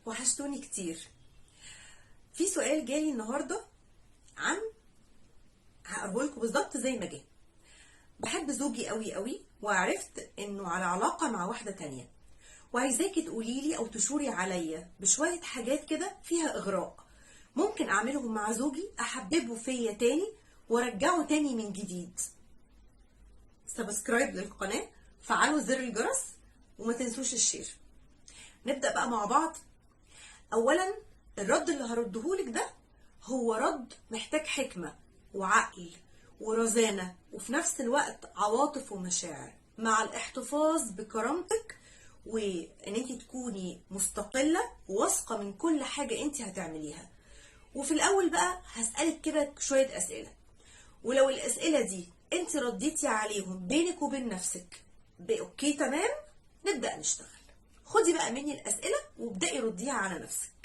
وحشتوني كتير. في سؤال جالي النهارده عن هقوله لكم بالظبط زي ما جه. بحب زوجي قوي قوي، وعرفت انه على علاقه مع واحده تانية، وعايزاكي تقولي لي او تشوري عليا بشويه حاجات كده فيها اغراء ممكن اعملهم مع زوجي احببه فيا تاني وارجعه تاني من جديد. سبسكرايب للقناه، فعلوا زر الجرس، وما تنسوش الشير. نبدا بقى مع بعض. اولا، الرد اللي هردهولك ده هو رد محتاج حكمة وعقل ورزانة، وفي نفس الوقت عواطف ومشاعر، مع الاحتفاظ بكرامتك، وان انت تكوني مستقلة وواثقة من كل حاجة انت هتعمليها. وفي الاول بقى هسألك كده شوية اسئلة، ولو الاسئلة دي انت رديتي عليهم بينك وبين نفسك اوكي تمام، نبدأ نشتغل. خدي بقى مني الاسئلة وابدأي رديها على نفسك.